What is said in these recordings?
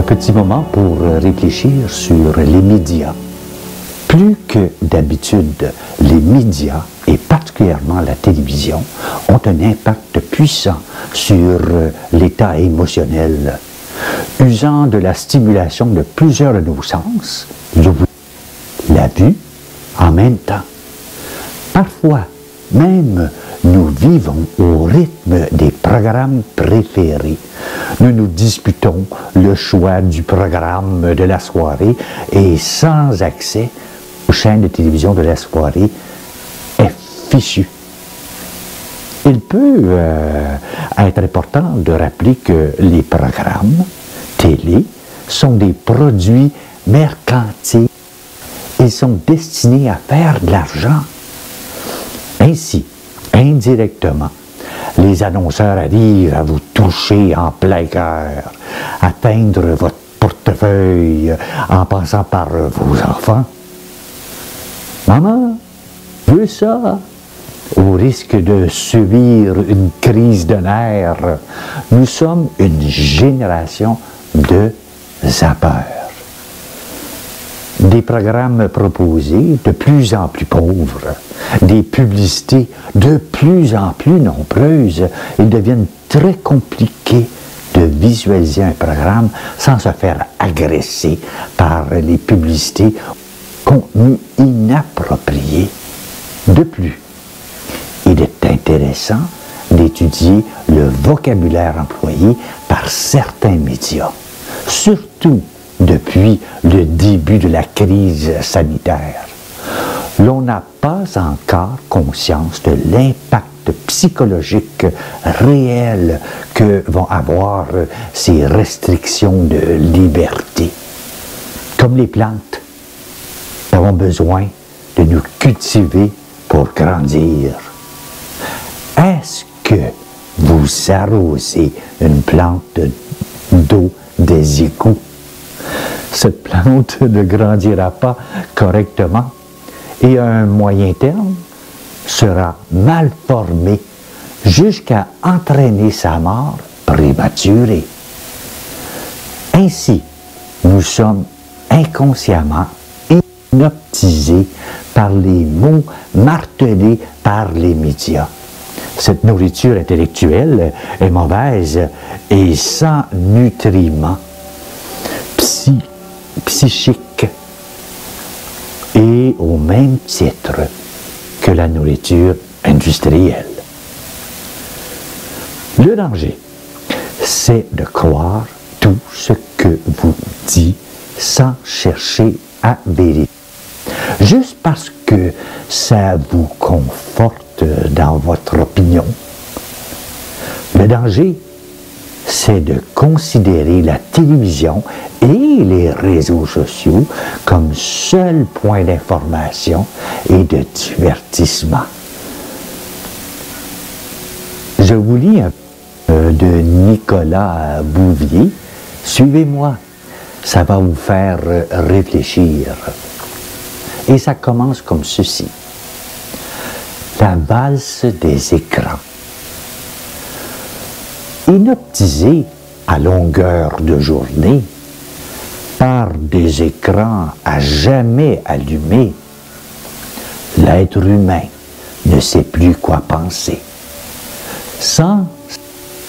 Petit moment pour réfléchir sur les médias. Plus que d'habitude, les médias, et particulièrement la télévision, ont un impact puissant sur l'état émotionnel, usant de la stimulation de plusieurs de nos sens, la vue, en même temps. Parfois, même, nous vivons au rythme des programmes préférés. Nous nous disputons le choix du programme de la soirée et sans accès aux chaînes de télévision de la soirée est fichu. Il peut être important de rappeler que les programmes télé sont des produits mercantiles. Ils sont destinés à faire de l'argent. Ainsi, indirectement, les annonceurs arrivent à vous toucher en plein cœur, atteindre votre portefeuille en passant par vos enfants. Maman, veux ça? Au risque de subir une crise de nerfs, nous sommes une génération de zappeurs. Des programmes proposés de plus en plus pauvres, des publicités de plus en plus nombreuses, il devient très compliqué de visualiser un programme sans se faire agresser par les publicités, contenu inapproprié. De plus, il est intéressant d'étudier le vocabulaire employé par certains médias, surtout depuis le début de la crise sanitaire. L'on n'a pas encore conscience de l'impact psychologique réel que vont avoir ces restrictions de liberté. Comme les plantes, nous avons besoin de nous cultiver pour grandir. Est-ce que vous arrosez une plante d'eau des égouts? Cette plante ne grandira pas correctement et à un moyen terme sera mal formée jusqu'à entraîner sa mort prématurée. Ainsi, nous sommes inconsciemment hypnotisés par les mots martelés par les médias. Cette nourriture intellectuelle est mauvaise et sans nutriments psychiques et au même titre que la nourriture industrielle. Le danger, c'est de croire tout ce que vous dit sans chercher à vérifier. Juste parce que ça vous conforte dans votre opinion. Le danger, c'est de considérer la télévision et les réseaux sociaux comme seul point d'information et de divertissement. Je vous lis un peu de Nicolas Bouvier. Suivez-moi, ça va vous faire réfléchir. Et ça commence comme ceci. La valse des écrans. Hypnotisé à longueur de journée par des écrans à jamais allumés, l'être humain ne sait plus quoi penser. Sans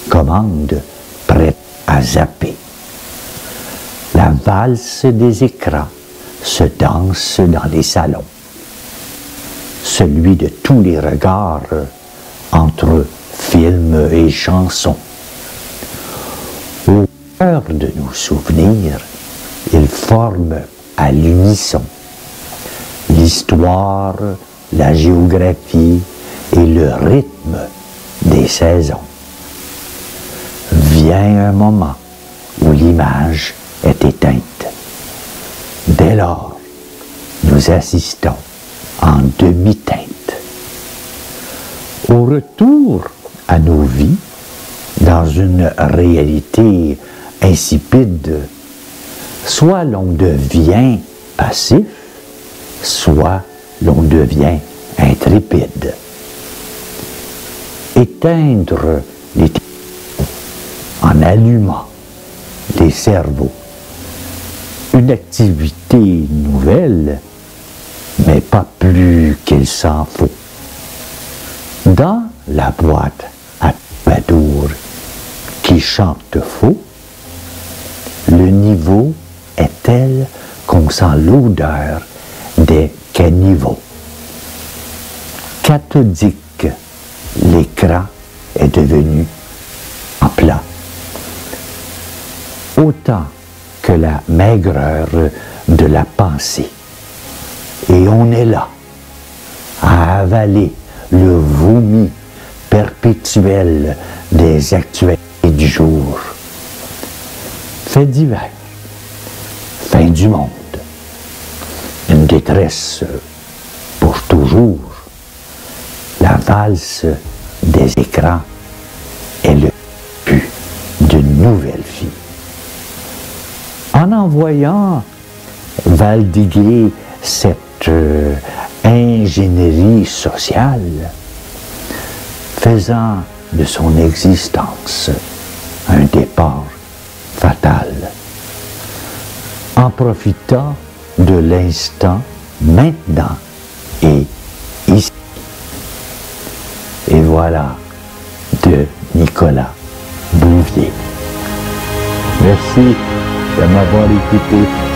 commande prête à zapper. La valse des écrans se danse dans les salons. Celui de tous les regards entre films et chansons. Au cœur de nos souvenirs, ils forment à l'unisson l'histoire, la géographie et le rythme des saisons. Vient un moment où l'image est éteinte. Dès lors, nous assistons en demi-teinte. Au retour à nos vies, dans une réalité insipide, soit l'on devient passif, soit l'on devient intrépide. Éteindre les télévisions en allumant les cerveaux une activité nouvelle, mais pas plus qu'il s'en faut. Dans la boîte à troubadour qui chante faux, le niveau est tel qu'on sent l'odeur des caniveaux. Cathodique, l'écran est devenu en plat. Autant que la maigreur de la pensée. Et on est là, à avaler le vomi perpétuel des actualités du jour. Fait divers, fin du monde, une détresse pour toujours. La valse des écrans est le début d'une nouvelle vie. En envoyant valdiguer cette ingénierie sociale, faisant de son existence un départ fatal, en profitant de l'instant maintenant et ici. Et voilà de Nicolas Bouvier. Merci de m'avoir écouté.